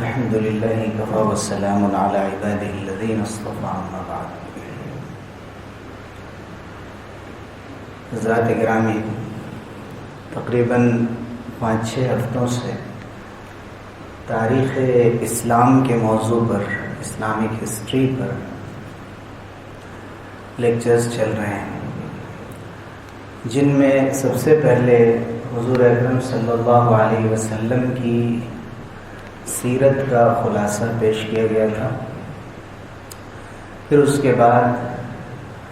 الحمد لله كفى والسلام على عباده الذين اصطفى اما بعد. حضرات گرامی، تقریباً 5-6 ہفتوں سے تاریخ اسلام کے موضوع پر، اسلامک ہسٹری پر لیکچرز چل رہے ہیں، جن میں سب سے پہلے حضور اکرم صلی اللہ علیہ وسلم کی سیرت کا خلاصہ پیش کیا گیا تھا. پھر اس کے بعد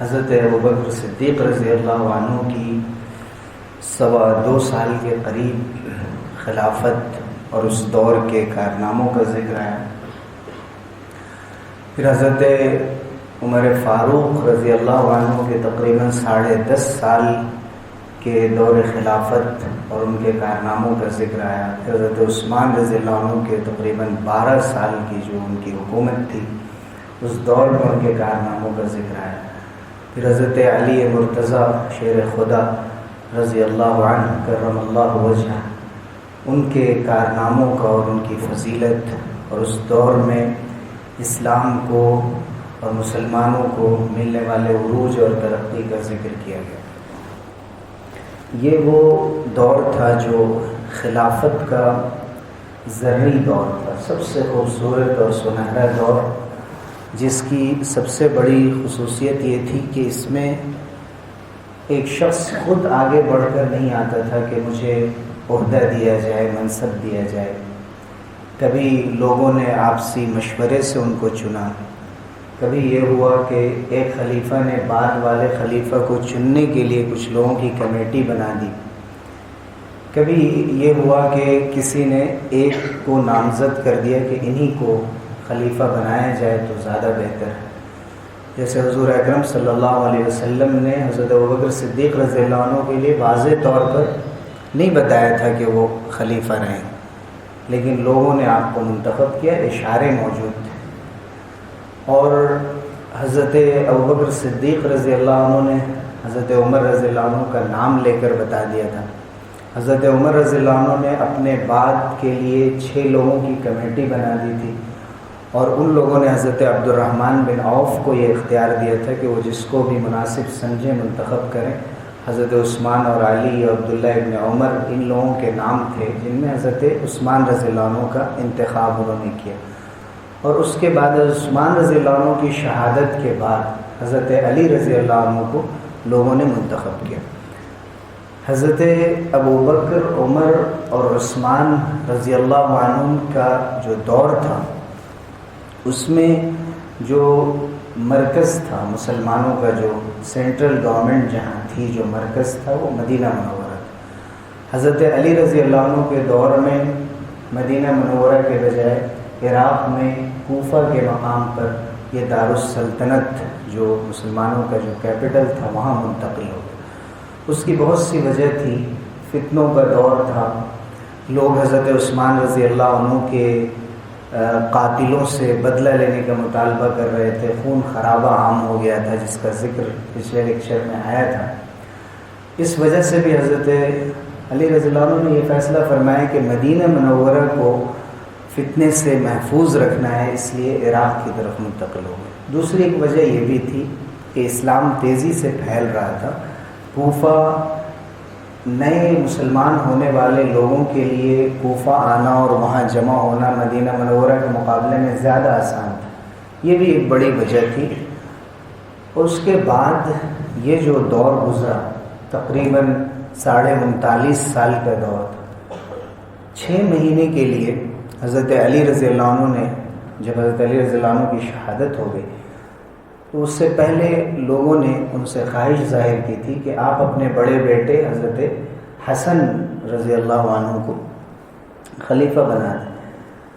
حضرت ابوبکر صدیق رضی اللہ عنہ کی 2.25 سال کے قریب خلافت اور اس دور کے کارناموں کا ذکر آیا. پھر حضرت عمر فاروق رضی اللہ عنہ کے تقریباً 10.5 سال کے دور خلافت اور ان کے کارناموں کا ذکر آیا. پھر حضرت عثمان رضی اللہ عنہ کے تقریباً 12 سال کی جو ان کی حکومت تھی، اس دور میں ان کے کارناموں کا ذکر آیا. پھر حضرت علی مرتضیٰ شیر خدا رضی اللہ عنہ کرم اللہ وجہہ، ان کے کارناموں کا اور ان کی فضیلت اور اس دور میں اسلام کو اور مسلمانوں کو ملنے والے عروج اور ترقی کا ذکر کیا گیا. یہ وہ دور تھا جو خلافت کا زرعی دور تھا، سب سے خوبصورت اور سنہرا دور، جس کی سب سے بڑی خصوصیت یہ تھی کہ اس میں ایک شخص خود آگے بڑھ کر نہیں آتا تھا کہ مجھے عہدہ دیا جائے، منصب دیا جائے. کبھی لوگوں نے آپسی مشورے سے ان کو چنا. کبھی یہ ہوا کہ ایک خلیفہ نے بعد والے خلیفہ کو چننے کے لیے کچھ لوگوں کی کمیٹی بنا دی. کبھی یہ ہوا کہ کسی نے ایک کو نامزد کر دیا کہ انہی کو خلیفہ بنایا جائے تو زیادہ بہتر ہے. جیسے حضور اکرم صلی اللہ علیہ وسلم نے حضرت ابوبکر صدیق رضی اللہ عنہ کے لیے واضح طور پر نہیں بتایا تھا کہ وہ خلیفہ رہیں، لیکن لوگوں نے آپ کو منتخب کیا، اشارے موجود تھے. اور حضرت ابوبکر صدیق رضی اللہ عنہ نے حضرت عمر رضی اللہ عنہ کا نام لے کر بتا دیا تھا. حضرت عمر رضی اللہ عنہ نے اپنے بعد کے لیے 6 لوگوں کی کمیٹی بنا دی تھی، اور ان لوگوں نے حضرت عبد الرحمن بن عوف کو یہ اختیار دیا تھا کہ وہ جس کو بھی مناسب سمجھیں منتخب کریں. حضرت عثمان اور علی اور عبداللہ ابن عمر ان لوگوں کے نام تھے جن میں حضرت عثمان رضی اللہ عنہ کا انتخاب انہوں نے کیا. اور اس کے بعد عثمان رضی اللہ عنہ کی شہادت کے بعد حضرت علی رضی اللہ عنہ کو لوگوں نے منتخب کیا. حضرت ابوبکر، عمر اور عثمان رضی اللہ عنہ کا جو دور تھا، اس میں جو مرکز تھا مسلمانوں کا، جو سینٹرل گورنمنٹ جہاں تھی، جو مرکز تھا وہ مدینہ منورہ تھا. حضرت علی رضی اللہ عنہ کے دور میں مدینہ منورہ کے بجائے عراق میں کوفہ کے مقام پر یہ دارالسلطنت جو مسلمانوں کا جو کیپٹل تھا وہاں منتقل ہو گیا. اس کی بہت سی وجہ تھی. فتنوں کا دور تھا، لوگ حضرت عثمان رضی اللہ عنہ کے قاتلوں سے بدلہ لینے کا مطالبہ کر رہے تھے. خون خرابہ عام ہو گیا تھا، جس کا ذکر پچھلے لیکچر میں آیا تھا. اس وجہ سے بھی حضرت علی رضی اللہ عنہ نے یہ فیصلہ فرمایا کہ مدینہ منورہ کو فتنے سے محفوظ رکھنا ہے، اس لیے عراق کی طرف منتقل ہو گئے. دوسری ایک وجہ یہ بھی تھی کہ اسلام تیزی سے پھیل رہا تھا. کوفہ نئے مسلمان ہونے والے لوگوں کے لیے کوفہ آنا اور وہاں جمع ہونا مدینہ منورہ کے مقابلے میں زیادہ آسان تھا. یہ بھی ایک بڑی وجہ تھی. اور اس کے بعد یہ جو دور گزرا تقریباً 39.5 سال کا دور تھا. 6 مہینے کے لیے حضرت علی رضی اللہ عنہ نے، جب حضرت علی رضی اللہ عنہ کی شہادت ہو گئی تو اس سے پہلے لوگوں نے ان سے خواہش ظاہر کی تھی کہ آپ اپنے بڑے بیٹے حضرت حسن رضی اللہ عنہ کو خلیفہ بنا دیں.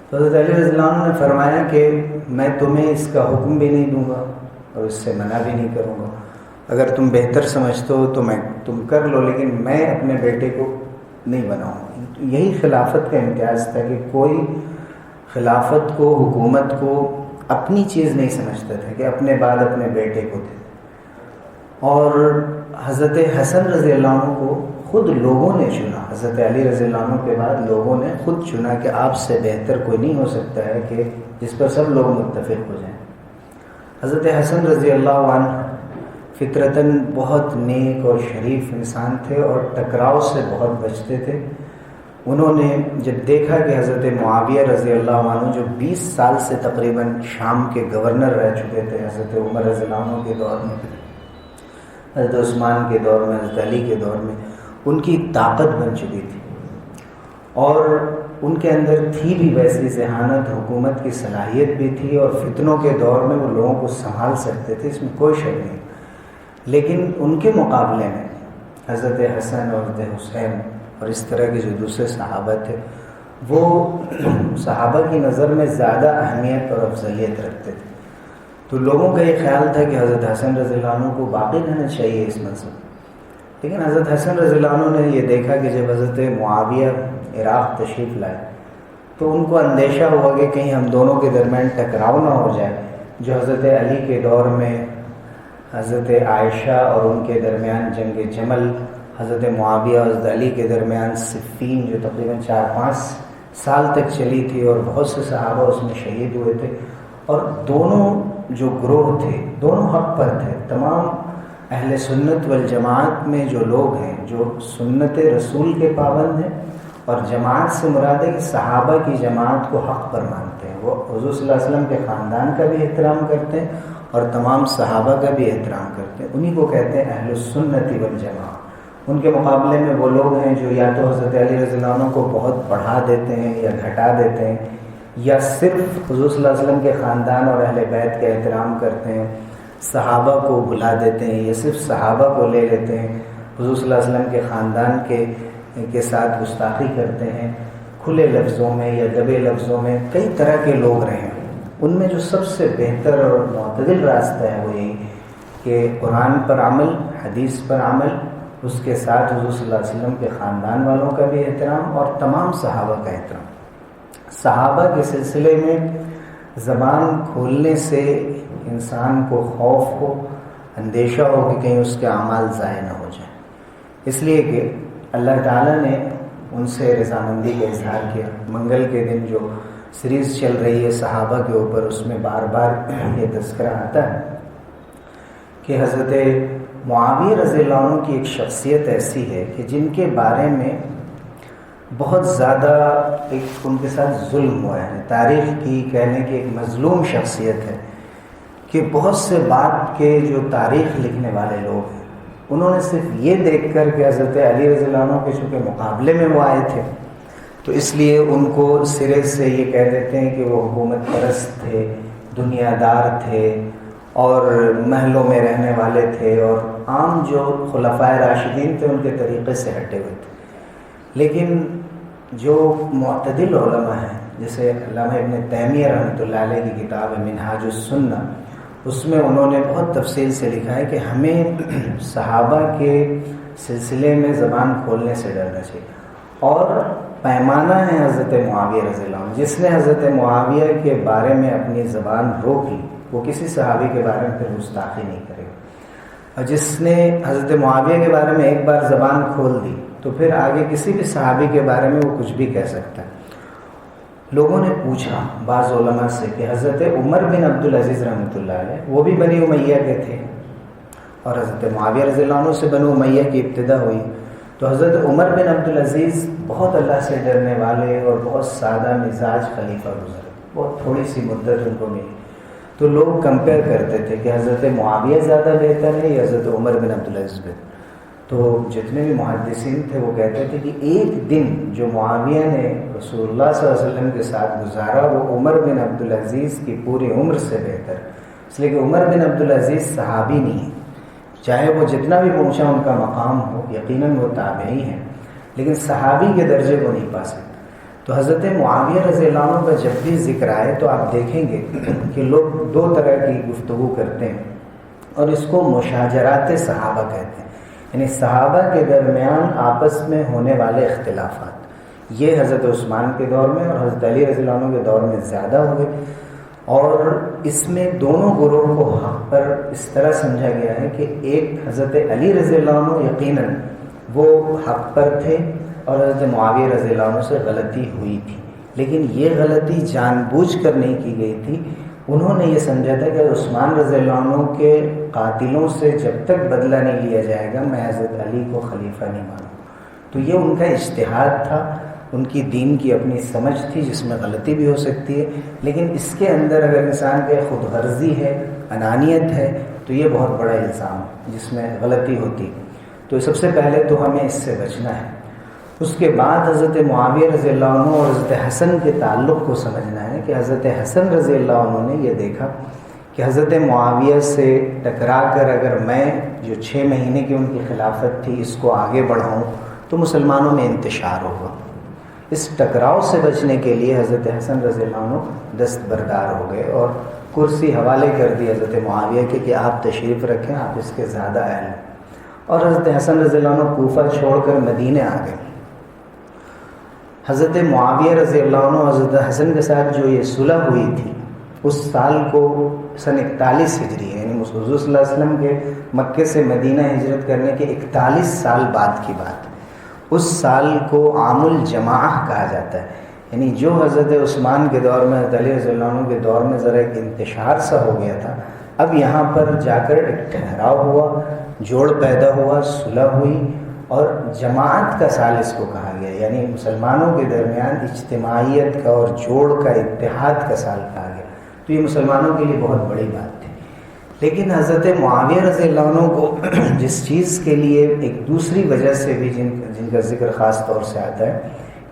تو حضرت علی رضی اللہ عنہ نے فرمایا کہ میں تمہیں اس کا حکم بھی نہیں دوں گا اور اس سے منع بھی نہیں کروں گا. اگر تم بہتر سمجھتے ہو تو تم کر لو، لیکن میں اپنے بیٹے کو نہیں بناؤں. یہی خلافت کا امتیاز تھا کہ کوئی خلافت کو، حکومت کو اپنی چیز نہیں سمجھتا تھا کہ اپنے بعد اپنے بیٹے کو دے. اور حضرت حسن رضی اللہ عنہ کو خود لوگوں نے چنا، حضرت علی رضی اللہ عنہ کے بعد لوگوں نے خود چنا کہ آپ سے بہتر کوئی نہیں ہو سکتا ہے کہ جس پر سب لوگ متفق ہو جائیں۔ حضرت حسن رضی اللہ عنہ فطرتاً بہت نیک اور شریف انسان تھے اور ٹکراؤ سے بہت بچتے تھے۔ انہوں نے جب دیکھا کہ حضرت معاویہ رضی اللہ عنہ جو 20 سال سے تقریباً شام کے گورنر رہ چکے تھے، حضرت عمر رضی اللہ عنہ کے دور میں، حضرت عثمان کے دور میں، حضرت علی کے دور میں ان کی طاقت بن چکی تھی اور ان کے اندر تھی بھی ویسی ذہانت، حکومت کی صلاحیت بھی تھی اور فتنوں کے دور میں وہ لوگوں کو سنبھال سکتے تھے، اس میں کوئی شک نہیں۔ لیکن ان کے مقابلے میں حضرت حسن اور حضرت حسین اور اس طرح کے جو دوسرے صحابہ تھے وہ صحابہ کی نظر میں زیادہ اہمیت اور افضلیت رکھتے تھے۔ تو لوگوں کا یہ خیال تھا کہ حضرت حسن رضی اللہ عنہ کو باقی رہنا چاہیے اس منصب، لیکن حضرت حسن رضی اللہ عنہ نے یہ دیکھا کہ جب حضرت معاویہ عراق تشریف لائے تو ان کو اندیشہ ہوا کہ کہیں ہم دونوں کے درمیان ٹکراؤ نہ ہو جائے، جو حضرت علی کے دور میں حضرت عائشہ اور ان کے درمیان جنگ جمل، حضرت معاویہ اور حضرت علی کے درمیان صفین جو تقریباً 4-5 سال تک چلی تھی اور بہت سے صحابہ اس میں شہید ہوئے تھے، اور دونوں جو گروہ تھے دونوں حق پر تھے۔ تمام اہل سنت والجماعت میں جو لوگ ہیں جو سنت رسول کے پابند ہیں، اور جماعت سے مراد ہے کہ صحابہ کی جماعت کو حق پر مانتے ہیں، وہ حضور صلی اللہ علیہ وسلم کے خاندان کا بھی احترام کرتے ہیں اور تمام صحابہ کا بھی احترام کرتے ہیں، انہی کو کہتے ہیں اہل السنت والجماعت۔ ان کے مقابلے میں وہ لوگ ہیں جو یا تو حضرت علی رضی اللہ عنہ کو بہت بڑھا دیتے ہیں یا گھٹا دیتے ہیں، یا صرف حضور صلی اللہ علیہ وسلم کے خاندان اور اہل بیت کا احترام کرتے ہیں، صحابہ کو بھلا دیتے ہیں یا صرف صحابہ کو لے لیتے ہیں، حضور صلی اللہ علیہ وسلم کے خاندان کے ساتھ گستاخی کرتے ہیں، کھلے لفظوں میں یا دبے لفظوں میں۔ کئی طرح کے لوگ رہے ہیں، ان میں جو سب سے بہتر اور معتدل راستہ ہے وہ یہی کہ قرآن پر عمل، حدیث پر عمل، اس کے ساتھ حضور صلی اللہ علیہ وسلم کے خاندان والوں کا بھی احترام اور تمام صحابہ کا احترام۔ صحابہ کے سلسلے میں زبان کھولنے سے انسان کو خوف ہو، اندیشہ ہو کہ کہیں اس کے اعمال ضائع نہ ہو جائیں، اس لیے کہ اللہ تعالیٰ نے ان سے رضامندی کا اظہار کیا۔ منگل کے دن جو سیریز چل رہی ہے صحابہ کے اوپر، اس میں بار بار یہ تذکرہ آتا ہے کہ حضرت معاویہ رضی اللہ عنہ کی ایک شخصیت ایسی ہے کہ جن کے بارے میں بہت زیادہ ایک ان کے ساتھ ظلم ہوا ہے، تاریخ کی کہنے کی ایک مظلوم شخصیت ہے کہ بہت سے بات کے جو تاریخ لکھنے والے لوگ ہیں انہوں نے صرف یہ دیکھ کر کہ حضرت علی رضی اللہ عنہ کے چونکہ مقابلے میں وہ آئے تھے تو اس لیے ان کو سرے سے یہ کہہ دیتے ہیں کہ وہ حکومت پرست تھے، دنیا دار تھے اور محلوں میں رہنے والے تھے اور عام جو خلفائے راشدین تھے ان کے طریقے سے ہٹے ہوئے تھے۔ لیکن جو معتدل علماء ہیں جیسے علامہ ابن تیمیہ رحمۃ اللہ علیہ کی کتاب ہے منہاج السنہ، اس میں انہوں نے بہت تفصیل سے لکھا ہے کہ ہمیں صحابہ کے سلسلے میں زبان کھولنے سے ڈرنا چاہیے، اور پیمانہ ہے حضرت معاویہ رضی اللہ عنہ، جس نے حضرت معاویہ کے بارے میں اپنی زبان روک لی وہ کسی صحابی کے بارے میں پھر گستاخی نہیں کرے گا، اور جس نے حضرت معاویہ کے بارے میں ایک بار زبان کھول دی تو پھر آگے کسی بھی صحابی کے بارے میں وہ کچھ بھی کہہ سکتا ہے۔ لوگوں نے پوچھا بعض علماء سے کہ حضرت عمر بن عبدالعزیز رحمۃ اللہ علیہ وہ بھی بنی امیہ کے تھے اور حضرت معاویہ رضی اللہ عنہ سے بنو امیہ کی ابتدا ہوئی، تو حضرت عمر بن عبدالعزیز بہت اللہ سے ڈرنے والے اور بہت سادہ مزاج خلیفہ گزرے، بہت تھوڑی سی مدت ان کو ملی، تو لوگ کمپیئر کرتے تھے کہ حضرت معاویہ زیادہ بہتر ہے یا حضرت عمر بن عبدالعزیز بہتر۔ تو جتنے بھی محدثین تھے وہ کہتے تھے کہ ایک دن جو معاویہ نے رسول اللہ صلی اللہ علیہ وسلم کے ساتھ گزارا وہ عمر بن عبدالعزیز کی پوری عمر سے بہتر، اس لیے کہ عمر بن عبدالعزیز صحابی نہیں ہے، چاہے وہ جتنا بھی پہنچا ان کا مقام ہو، یقیناً وہ تابعی ہیں، لیکن صحابی کے درجے کو نہیں پا سکتے۔ تو حضرت معاویہ رضی اللہ عنہ کا جب بھی ذکر آئے تو آپ دیکھیں گے کہ لوگ دو طرح کی گفتگو کرتے ہیں اور اس کو مشاجرات صحابہ کہتے ہیں، یعنی صحابہ کے درمیان آپس میں ہونے والے اختلافات، یہ حضرت عثمان کے دور میں اور حضرت علی رضی اللہ عنہ کے دور میں زیادہ ہو گئے، اور اس میں دونوں گروہ کو حق پر اس طرح سمجھا گیا ہے کہ ایک حضرت علی رضی اللہ عنہ یقیناً وہ حق پر تھے اور حضرت معاویہ رضی اللہ عنہ سے غلطی ہوئی تھی، لیکن یہ غلطی جان بوجھ کر نہیں کی گئی تھی۔ انہوں نے یہ سمجھا تھا کہ عثمان رضی اللہ عنہ کے قاتلوں سے جب تک بدلہ نہیں لیا جائے گا میں حضرت علی کو خلیفہ نہیں مانوں۔ تو یہ ان کا اجتہاد تھا، ان کی دین کی اپنی سمجھ تھی جس میں غلطی بھی ہو سکتی ہے، لیکن اس کے اندر اگر انسان کے خود غرضی ہے، انانیت ہے، تو یہ بہت بڑا الزام ہے جس میں غلطی ہوتی۔ تو سب سے پہلے تو ہمیں اس سے بچنا ہے۔ اس کے بعد حضرت معاویہ رضی اللہ عنہ اور حضرت حسن کے تعلق کو سمجھنا ہے کہ حضرت حسن رضی اللہ عنہ نے یہ دیکھا کہ حضرت معاویہ سے ٹکرا کر اگر میں جو 6 مہینے کی ان کی خلافت تھی اس کو آگے بڑھاؤں تو مسلمانوں میں انتشار ہوگا۔ اس ٹکراؤ سے بچنے کے لیے حضرت حسن رضی اللہ عنہ دستبردار ہو گئے اور کرسی حوالے کر دی حضرت معاویہ کے کہ آپ تشریف رکھیں، آپ اس کے زیادہ اہل ہیں۔ اور حضرت حسن رضی اللہ عنہ کوفہ چھوڑ کر مدینے آ گئے۔ حضرت معاویہ رضی اللہ عنہ حضرت حسن کے ساتھ جو یہ صلح ہوئی تھی اس سال کو سن 41 ہجری ہے، یعنی حضور صلی اللہ علیہ وسلم کے مکے سے مدینہ ہجرت کرنے کے 41 سال بعد کی بات۔ اس سال کو عام الجماعہ کہا جاتا ہے، یعنی جو حضرت عثمان کے دور میں، حضرت علی رضی اللہ عنہ کے دور میں ذرا ایک انتشار سا ہو گیا تھا، اب یہاں پر جا کر ایک ٹھہراؤ ہوا، جوڑ پیدا ہوا، صلح ہوئی اور جماعت کا سال اس کو کہا گیا، یعنی مسلمانوں کے درمیان اجتماعیت کا اور جوڑ کا، اتحاد کا سال کہا گیا۔ تو یہ مسلمانوں کے لیے بہت بڑی بات تھی۔ لیکن حضرت معاویہ رضی اللہ عنہ کو جس چیز کے لیے ایک دوسری وجہ سے بھی جن کا ذکر خاص طور سے آتا ہے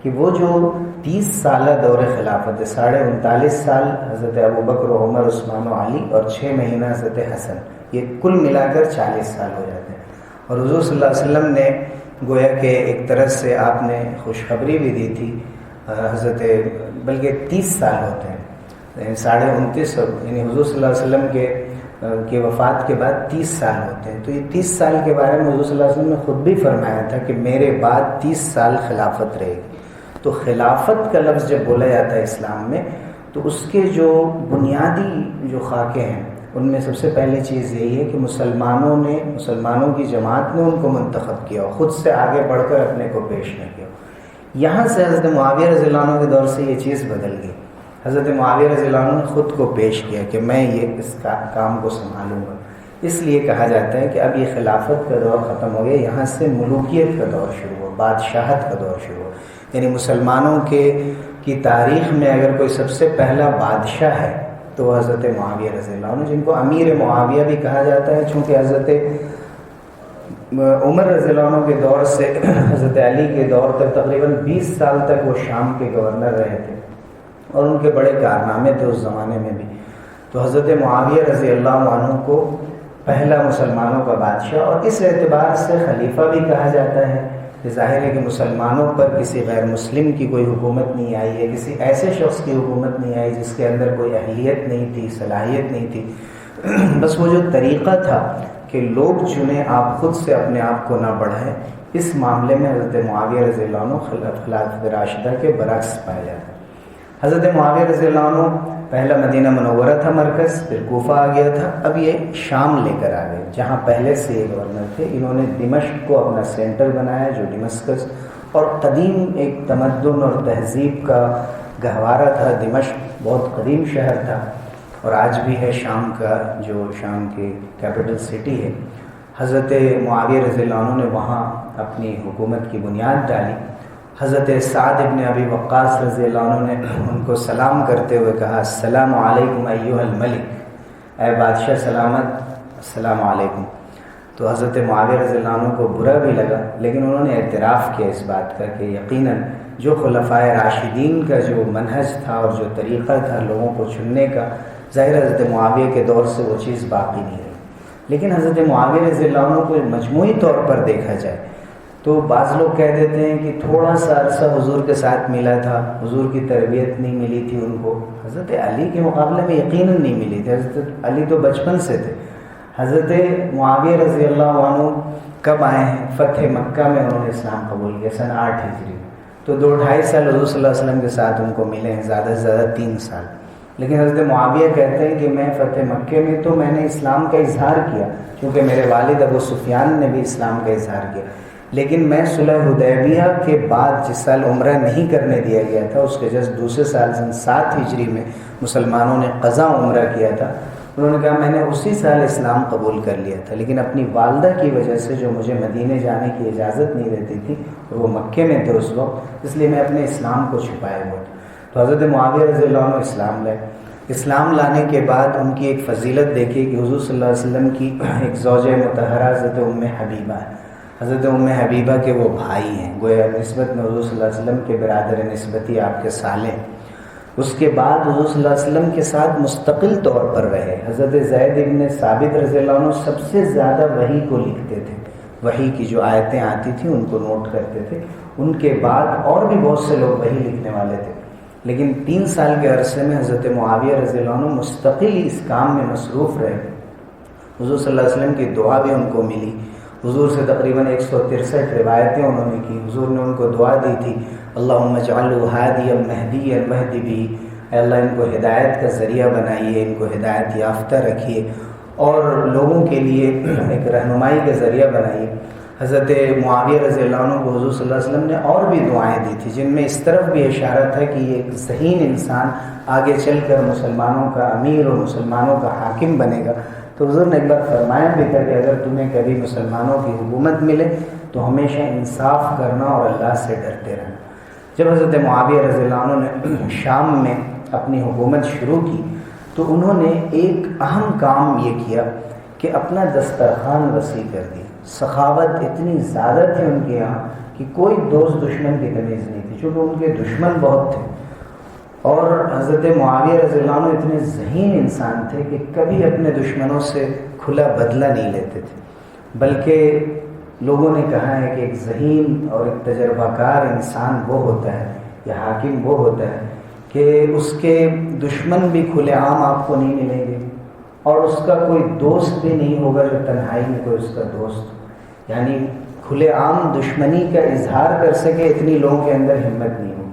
کہ وہ جو 30 سالہ دور خلافت ہے، 39.5 سال حضرت ابوبکر و عمر، عثمان و علی اور 6 مہینہ حضرت حسن، یہ کل ملا کر 40 سال ہو جاتے ہیں۔ اور حضور صلی اللہ علیہ وسلم نے گویا کہ ایک طرح سے آپ نے خوشخبری بھی دی تھی، حضرت بلکہ 30 سال ہوتے ہیں، یعنی 29.5، یعنی حضور صلی اللہ علیہ وسلم کے وفات کے بعد 30 سال ہوتے ہیں۔ تو یہ 30 سال کے بارے میں حضور صلی اللہ علیہ وسلم نے خود بھی فرمایا تھا کہ میرے بعد 30 سال خلافت رہے گی۔ تو خلافت کا لفظ جب بولا جاتا ہے اسلام میں تو اس کے جو بنیادی جو خاکے ہیں ان میں سب سے پہلی چیز یہی ہے کہ مسلمانوں کی جماعت نے ان کو منتخب کیا اور خود سے آگے بڑھ کر اپنے کو پیش نہ کیا۔ یہاں سے حضرت معاویہ رضی اللہ عنہ کے دور سے یہ چیز بدل گئی۔ حضرت معاویہ رضی اللہ عنہ نے خود کو پیش کیا کہ میں اس کام کو سنبھالوں گا۔ اس لیے کہا جاتا ہے کہ اب یہ خلافت کا دور ختم ہو گیا، یہاں سے ملوکیت کا دور شروع ہوا، بادشاہت کا دور شروع ہوا۔ یعنی مسلمانوں کی تاریخ میں اگر کوئی سب سے پہلا بادشاہ ہے تو وہ حضرت معاویہ رضی اللہ عنہ، جن کو امیر معاویہ بھی کہا جاتا ہے، چونکہ حضرت عمر رضی اللہ عنہ کے دور سے حضرت علی کے دور تک تقریباً 20 سال تک وہ شام کے گورنر رہے تھے اور ان کے بڑے کارنامے تھے اس زمانے میں بھی۔ تو حضرت معاویہ رضی اللہ عنہ کو پہلا مسلمانوں کا بادشاہ اور اس اعتبار سے خلیفہ بھی کہا جاتا ہے کہ ظاہر ہے کہ مسلمانوں پر کسی غیر مسلم کی کوئی حکومت نہیں آئی ہے، کسی ایسے شخص کی حکومت نہیں آئی جس کے اندر کوئی اہلیت نہیں تھی، صلاحیت نہیں تھی۔ بس وہ جو طریقہ تھا کہ لوگ چنیں، آپ خود سے اپنے آپ کو نہ بڑھائیں، اس معاملے میں حضرت معاویہ رضی اللہ عنہ خلافت راشدہ کے برعکس پائے جاتے ہیں۔ حضرت معاویہ رضی اللہ عنہ پہلا مدینہ منورہ تھا مرکز، پھر کوفہ آ گیا تھا، اب یہ شام لے کر آ گئے جہاں پہلے سے یہ گورنر تھے۔ انہوں نے دمشق کو اپنا سینٹر بنایا جو ڈمسکس اور قدیم ایک تمدن اور تہذیب کا گہوارہ تھا۔ دمشق بہت قدیم شہر تھا اور آج بھی ہے شام کا، جو شام کی کیپٹل سٹی ہے۔ حضرت معاویہ رضی اللہ عنہ نے وہاں اپنی حکومت کی بنیاد ڈالی۔ حضرت سعد ابن ابی وقاص رضی اللہ عنہ نے ان کو سلام کرتے ہوئے کہا السلام علیکم ایھا الملک، اے بادشاہ سلامت، السلام علیکم۔ تو حضرت معاویہ رضی اللہ عنہ کو برا بھی لگا، لیکن انہوں نے اعتراف کیا اس بات کا کہ یقیناً جو خلفائے راشدین کا جو منہج تھا اور جو طریقہ تھا لوگوں کو چننے کا، ظاہر حضرت معاویہ کے دور سے وہ چیز باقی نہیں رہی۔ لیکن حضرت معاویہ رضی اللہ عنہ کو مجموعی طور پر دیکھا جائے تو بعض لوگ کہہ دیتے ہیں کہ تھوڑا سا عرصہ حضور کے ساتھ ملا تھا، حضور کی تربیت نہیں ملی تھی ان کو، حضرت علی کے مقابلے میں یقیناً نہیں ملی تھی۔ حضرت علی تو بچپن سے تھے۔ حضرت معاویہ رضی اللہ عنہ کب آئے ہیں؟ فتح مکہ میں انہوں نے اسلام قبول کیا سن 8 ہجری، تو 2-2.5 سال حضور صلی اللہ علیہ وسلم کے ساتھ ان کو ملے ہیں، زیادہ سے زیادہ 3 سال۔ لیکن حضرت معاویہ کہتے ہیں کہ میں فتح مکہ میں تو میں نے اسلام کا اظہار کیا، کیونکہ میرے والد ابو سفیان نے بھی اسلام کا اظہار کیا، لیکن میں صلح حدیبیہ کے بعد جس سال عمرہ نہیں کرنے دیا گیا تھا، اس کے جس دوسرے سال سن 7 ہجری میں مسلمانوں نے قضا عمرہ کیا تھا، انہوں نے کہا میں نے اسی سال اسلام قبول کر لیا تھا، لیکن اپنی والدہ کی وجہ سے جو مجھے مدینے جانے کی اجازت نہیں دیتی تھی اور وہ مکے میں تھے اس وقت، اس لیے میں اپنے اسلام کو چھپائے ہوا تھا۔ تو حضرت معاویہ رضی اللہ عنہ اسلام لائے۔ اسلام لانے کے بعد ان کی ایک فضیلت دیکھی کہ حضور صلی اللہ علیہ وسلم کی ایک زوجہ مطہرہ حضرت ام حبیبہ ہے۔ حضرت ام حبیبہ کے وہ بھائی ہیں، گویا نسبت میں حضور صلی اللہ علیہ وسلم کے برادر نسبتی آپ کے سالے ہیں۔ اس کے بعد حضور صلی اللہ علیہ وسلم کے ساتھ مستقل طور پر رہے۔ حضرت زید بن ثابت رضی اللہ عنہ سب سے زیادہ وحی کو لکھتے تھے، وحی کی جو آیتیں آتی تھیں ان کو نوٹ کرتے تھے۔ ان کے بعد اور بھی بہت سے لوگ وحی لکھنے والے تھے، لیکن 3 سال کے عرصے میں حضرت معاویہ رضی اللہ عنہ مستقل اس کام میں مصروف رہے۔ حضور صلی اللہ علیہ وسلم کی دعا بھی ان کو ملی، حضور سے تقریباً 163 روایتیں انہوں نے کی۔ حضور نے ان کو دعا دی تھی، اللہم اجعلہ ہادیا مہدیا واہد بہ، اے اللہ ان کو ہدایت کا ذریعہ بنائیے، ان کو ہدایت یافتہ رکھیے اور لوگوں کے لیے ایک رہنمائی کا ذریعہ بنائیے۔ حضرت معاویہ رضی اللہ عنہ کو حضور صلی اللہ علیہ وسلم نے اور بھی دعائیں دی تھی، جن میں اس طرف بھی اشارہ تھا کہ یہ ایک ذہین انسان آگے چل کر مسلمانوں کا امیر اور مسلمانوں کا حاکم بنے گا۔ تو حضور نے ایک بار فرمایا بھی تھا کہ اگر تمہیں کبھی مسلمانوں کی حکومت ملے تو ہمیشہ انصاف کرنا اور اللہ سے ڈرتے رہنا۔ جب حضرت معاویہ رضی اللہ عنہ نے شام میں اپنی حکومت شروع کی تو انہوں نے ایک اہم کام یہ کیا کہ اپنا دسترخوان وسیع کر دیا۔ سخاوت اتنی زیادہ تھی ان کے یہاں کہ کوئی دوست دشمن کی تمیز نہیں تھی، چونکہ ان کے دشمن بہت تھے، اور حضرت معاویہ رضی اللہ عنہ اتنے ذہین انسان تھے کہ کبھی اپنے دشمنوں سے کھلا بدلہ نہیں لیتے تھے، بلکہ لوگوں نے کہا ہے کہ ایک ذہین اور ایک تجربہ کار انسان وہ ہوتا ہے یا حاکم وہ ہوتا ہے کہ اس کے دشمن بھی کھلے عام آپ کو نہیں ملیں گے اور اس کا کوئی دوست بھی نہیں ہوگا جو تنہائی میں کوئی اس کا دوست ہو، یعنی کھلے عام دشمنی کا اظہار کر سکے اتنی لوگوں کے اندر ہمت نہیں ہوگی،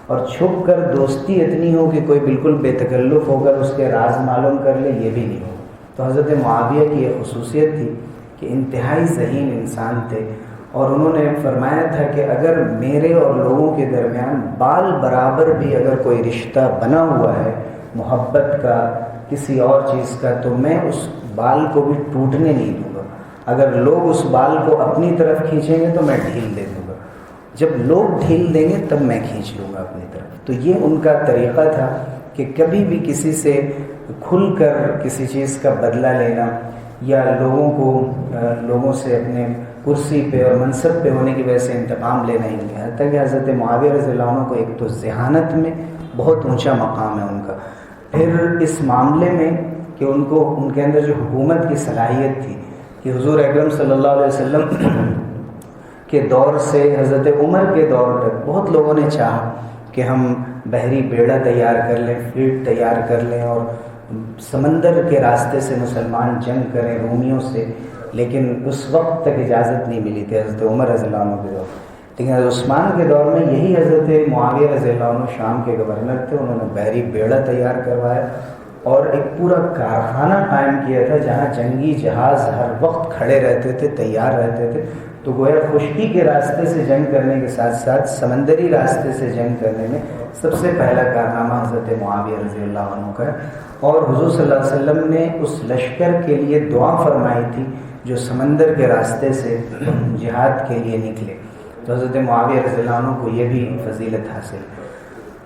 اور چھپ کر دوستی اتنی ہو کہ کوئی بالکل بے تکلف ہو کر اس کے راز معلوم کر لے، یہ بھی نہیں ہوگا۔ تو حضرت معاویہ کی یہ خصوصیت تھی کہ انتہائی ذہین انسان تھے، اور انہوں نے فرمایا تھا کہ اگر میرے اور لوگوں کے درمیان بال برابر بھی اگر کوئی رشتہ بنا ہوا ہے محبت کا کسی اور چیز کا، تو میں اس بال کو بھی ٹوٹنے نہیں دوں گا۔ اگر لوگ اس بال کو اپنی طرف کھینچیں گے تو میں ڈھیل دے دوں گا، جب لوگ ڈھیل دیں گے تب میں کھینچ لوں گا اپنی طرف۔ تو یہ ان کا طریقہ تھا کہ کبھی بھی کسی سے کھل کر کسی چیز کا بدلہ لینا یا لوگوں سے اپنے کرسی پہ اور منصب پہ ہونے کی وجہ سے انتقام لینا ہی نہیں۔ حتیٰ کہ حضرت معاویہ رضی اللہ عنہ کو ایک تو ذہانت میں بہت اونچا مقام ہے ان کا، پھر اس معاملے میں کہ ان کے اندر جو حکومت کی صلاحیت تھی کہ حضور اکرم صلی اللہ علیہ وسلم کے دور سے حضرت عمر کے دور تک بہت لوگوں نے چاہا کہ ہم بحری بیڑا تیار کر لیں، فلیٹ تیار کر لیں اور سمندر کے راستے سے مسلمان جنگ کریں رومیوں سے، لیکن اس وقت تک اجازت نہیں ملی تھی حضرت عمر رضی اللہ عنہ کے دور۔ لیکن حضرت عثمان کے دور میں یہی حضرت معاویہ رضی اللہ عنہ شام کے گورنر تھے، انہوں نے بحری بیڑا تیار کروایا اور ایک پورا کارخانہ قائم کیا تھا جہاں جنگی جہاز ہر وقت کھڑے رہتے تھے، تیار رہتے تھے۔ تو گویا خشکی کے راستے سے جنگ کرنے کے ساتھ ساتھ سمندری راستے سے جنگ کرنے میں سب سے پہلا کارنامہ حضرت معاویہ رضی اللہ عنہ کا ہے، اور حضور صلی اللہ علیہ وسلم نے اس لشکر کے لیے دعا فرمائی تھی جو سمندر کے راستے سے جہاد کے لیے نکلے۔ تو حضرت معاویہ رضی اللہ عنہ کو یہ بھی فضیلت حاصل ہے۔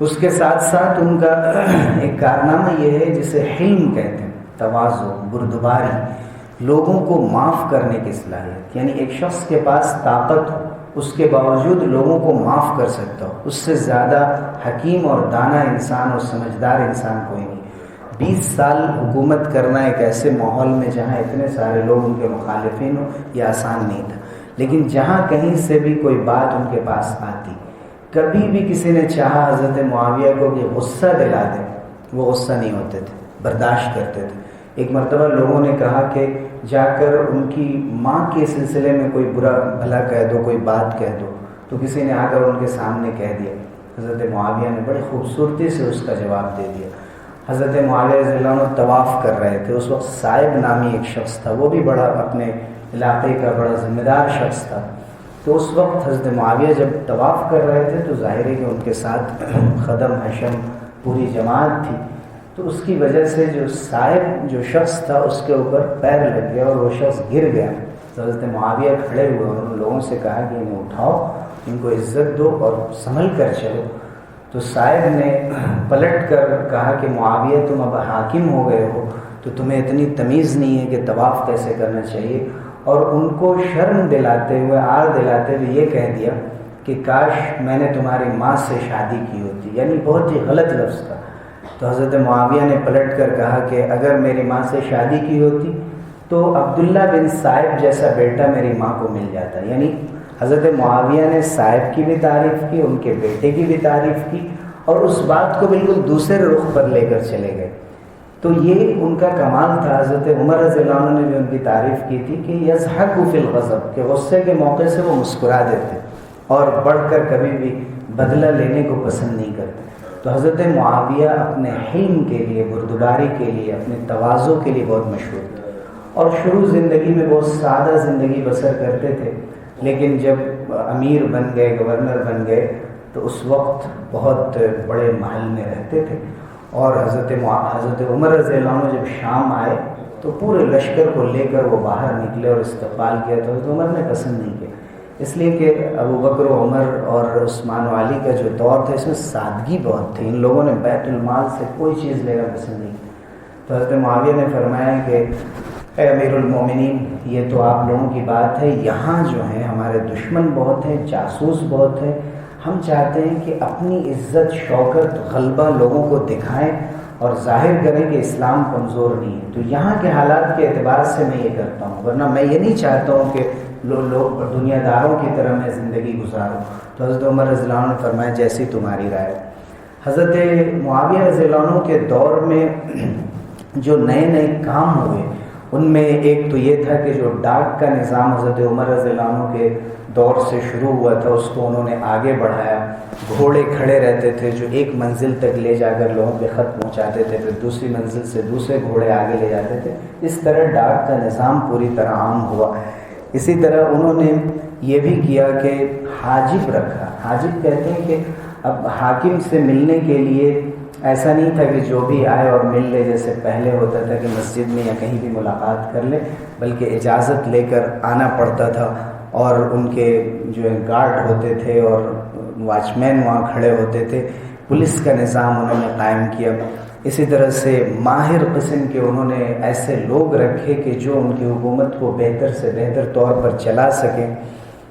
اس کے ساتھ ساتھ ان کا ایک کارنامہ یہ ہے جسے حلم کہتے ہیں، تواضع، بردباری، لوگوں کو معاف کرنے کی صلاحیت، یعنی ایک شخص کے پاس طاقت ہو اس کے باوجود لوگوں کو معاف کر سکتا ہو، اس سے زیادہ حکیم اور دانا انسان اور سمجھدار انسان کوئی نہیں۔ 20 سال حکومت کرنا ایک ایسے ماحول میں جہاں اتنے سارے لوگ ان کے مخالفین ہوں یہ آسان نہیں تھا، لیکن جہاں کہیں سے بھی کوئی بات ان کے پاس آتی، کبھی بھی کسی نے چاہا حضرت معاویہ کو کہ غصہ دلا دیں، وہ غصہ نہیں ہوتے تھے، برداشت کرتے تھے۔ ایک مرتبہ لوگوں نے کہا کہ جا کر ان کی ماں کے سلسلے میں کوئی برا بھلا کہہ دو، کوئی بات کہہ دو، تو کسی نے آ کر ان کے سامنے کہہ دیا۔ حضرت معاویہ نے بڑی خوبصورتی سے اس کا جواب دے دیا۔ حضرت معاویہ رضی اللہ عنہ طواف کر رہے تھے، اس وقت صائب نامی ایک شخص تھا، وہ بھی بڑا اپنے علاقے کا بڑا ذمہ دار شخص تھا، تو اس وقت حضرت معاویہ جب طواف کر رہے تھے تو ظاہر ہے کہ ان کے ساتھ خدم حشم پوری جماعت تھی، تو اس کی وجہ سے جو صاحب جو شخص تھا اس کے اوپر پیر لگ گیا اور وہ شخص گر گیا۔ تو حضرت معاویہ کھڑے ہوئے اور ان لوگوں سے کہا کہ انہیں اٹھاؤ، ان کو عزت دو اور سنبھل کر چلو۔ تو صاحب نے پلٹ کر کہا کہ معاویہ تم اب حاکم ہو گئے ہو تو تمہیں اتنی تمیز نہیں ہے کہ طواف کیسے کرنا چاہیے، اور ان کو شرم دلاتے ہوئے آر دلاتے ہوئے یہ کہہ دیا کہ کاش میں نے تمہاری ماں سے شادی کی ہوتی، یعنی بہت ہی غلط لفظ تھا۔ تو حضرت معاویہ نے پلٹ کر کہا کہ اگر میری ماں سے شادی کی ہوتی تو عبداللہ بن صائب جیسا بیٹا میری ماں کو مل جاتا، یعنی حضرت معاویہ نے صائب کی بھی تعریف کی، ان کے بیٹے کی بھی تعریف کی، اور اس بات کو بالکل دوسرے رخ پر لے کر چلے گئے۔ تو یہ ان کا کمال تھا۔ حضرت عمر رضی اللہ عنہ نے بھی ان کی تعریف کی تھی کہ یضحک فی الغضب، کہ غصے کے موقع سے وہ مسکرا دیتے اور بڑھ کر کبھی بھی بدلہ لینے کو پسند نہیں کرتے۔ تو حضرت معاویہ اپنے حلم کے لیے، بردباری کے لیے، اپنے تواضع کے لیے بہت مشہور تھے، اور شروع زندگی میں بہت سادہ زندگی بسر کرتے تھے، لیکن جب امیر بن گئے، گورنر بن گئے، تو اس وقت بہت بڑے محل میں رہتے تھے۔ اور حضرت عمر رضی اللہ عنہ جب شام آئے تو پورے لشکر کو لے کر وہ باہر نکلے اور استقبال کیا، تو حضرت عمر نے پسند نہیں کیا، اس لیے کہ ابو بکر و عمر اور عثمان و علی کا جو دور تھا اس میں سادگی بہت تھی، ان لوگوں نے بیت المال سے کوئی چیز لینا پسند نہیں کی۔ تو حضرت معاویہ نے فرمایا کہ اے امیر المومنین، یہ تو آپ لوگوں کی بات ہے، یہاں جو ہیں ہمارے دشمن بہت ہیں، جاسوس بہت ہیں، ہم چاہتے ہیں کہ اپنی عزت، شوکت، غلبہ لوگوں کو دکھائیں اور ظاہر کریں کہ اسلام کمزور نہیں ہے۔ تو یہاں کے حالات کے اعتبار سے میں یہ کرتا ہوں، ورنہ میں یہ نہیں چاہتا ہوں کہ لوگ دنیا داروں کی طرح میں زندگی گزاروں۔ تو حضرت عمر رضی اللہ عنہ نے فرمایا جیسی تمہاری رائے۔ حضرت معاویہ رضی اللہ عنہ کے دور میں جو نئے نئے کام ہوئے ان میں ایک تو یہ تھا کہ جو ڈاک کا نظام حضرت عمر رضی اللہ عنہ کے دور سے شروع ہوا تھا اس کو انہوں نے آگے بڑھایا۔ گھوڑے کھڑے رہتے تھے جو ایک منزل تک لے جا کر لوگوں کے خط پہنچاتے تھے، پھر دوسری منزل سے دوسرے گھوڑے آگے لے جاتے تھے، اس طرح ڈاک کا نظام پوری طرح عام ہوا۔ اسی طرح انہوں نے یہ بھی کیا کہ حاجب رکھا۔ حاجب کہتے ہیں کہ اب حاکم سے ملنے کے لیے ایسا نہیں تھا کہ جو بھی آئے اور مل لے، جیسے پہلے ہوتا تھا کہ مسجد میں یا کہیں بھی ملاقات کر لے، بلکہ اجازت لے کر آنا پڑتا تھا، اور ان کے جو گارڈ ہوتے تھے اور واچ مین وہاں کھڑے ہوتے تھے۔ پولیس کا نظام انہوں نے قائم کیا۔ اسی طرح سے ماہر قسم کے انہوں نے ایسے لوگ رکھے کہ جو ان کی حکومت کو بہتر سے بہتر طور پر چلا سکیں۔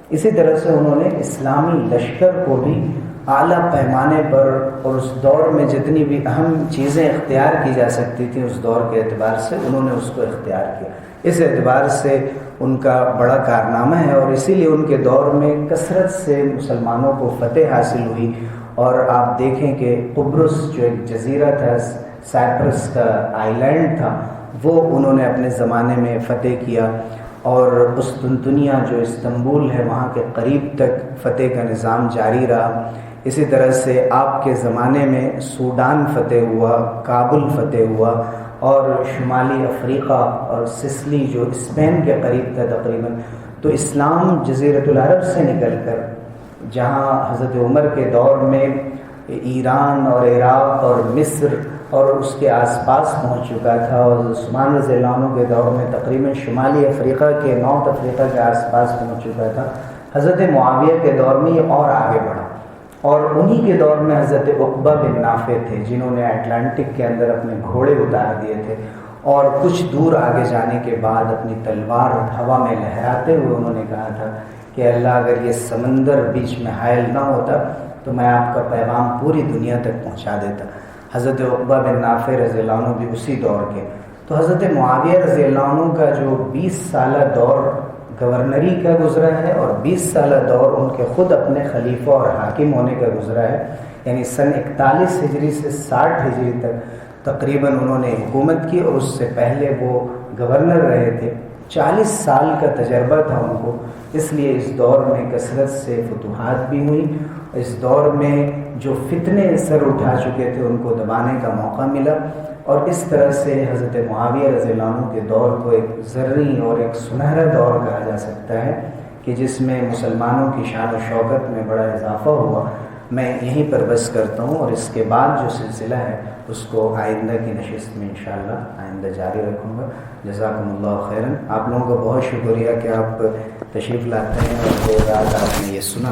اسی طرح سے انہوں نے اسلامی لشکر کو بھی اعلیٰ پیمانے پر، اور اس دور میں جتنی بھی اہم چیزیں اختیار کی جا سکتی تھیں اس دور کے اعتبار سے انہوں نے اس کو اختیار کیا۔ اس اعتبار سے ان کا بڑا کارنامہ ہے، اور اسی لیے ان کے دور میں کثرت سے مسلمانوں کو فتح حاصل ہوئی۔ اور آپ دیکھیں کہ قبرص جو ایک جزیرہ تھا، سائپرس کا آئی لینڈ تھا، وہ انہوں نے اپنے زمانے میں فتح کیا، اور قسطنطنیہ جو استنبول ہے وہاں کے قریب تک فتح کا نظام جاری رہا۔ اسی طرح سے آپ کے زمانے میں سوڈان فتح ہوا، کابل فتح ہوا، اور شمالی افریقہ اور سسلی جو اسپین کے قریب تھا تقریباً۔ تو اسلام جزیرۃ العرب سے نکل کر جہاں حضرت عمر کے دور میں ایران اور عراق اور مصر اور اس کے آس پاس پہنچ چکا تھا، اور عثمان رضی اللہ عنہ کے دور میں تقریباً شمالی افریقہ کے نارتھ افریقہ کے آس پاس پہنچ چکا تھا۔ حضرت معاویہ کے دور میں یہ اور آگے بڑھا، اور انہی کے دور میں حضرت عقبہ بن نافع تھے جنہوں نے اٹلانٹک کے اندر اپنے گھوڑے اتار دیے تھے، اور کچھ دور آگے جانے کے بعد اپنی تلوار ہوا میں لہراتے ہوئے انہوں نے کہا تھا کہ اللہ اگر یہ سمندر بیچ میں حائل نہ ہوتا تو میں آپ کا پیغام پوری دنیا تک پہنچا دیتا۔ حضرت عقبہ بن نافع رضی اللہ عنہ بھی اسی دور کے۔ تو حضرت معاویہ رضی اللہ عنہ کا جو 20 سالہ دور گورنری کا گزرا ہے، اور 20 سالہ دور ان کے خود اپنے خلیفہ اور حاکم ہونے کا گزرا ہے، یعنی سن 41 ہجری سے 60 ہجری تک تقریباً انہوں نے حکومت کی، اور اس سے پہلے وہ گورنر رہے تھے۔ 40 سال کا تجربہ تھا ان کو، اس لیے اس دور میں کثرت سے فتوحات بھی ہوئی۔ اس دور میں جو فتنے سر اٹھا چکے تھے ان کو دبانے کا موقع ملا، اور اس طرح سے حضرت معاویہ رضی اللہ عنہ کے دور کو ایک زرعی اور ایک سنہرا دور کہا جا سکتا ہے، کہ جس میں مسلمانوں کی شان و شوکت میں بڑا اضافہ ہوا، میں یہیں پر بس کرتا ہوں، اور اس کے بعد جو سلسلہ ہے اس کو آئندہ کی نشست میں انشاءاللہ آئندہ جاری رکھوں گا۔ جزاکم اللہ خیراً۔ آپ لوگوں کا بہت شکریہ کہ آپ تشریف لاتے ہیں اور دیر رات آپ نے یہ سنا۔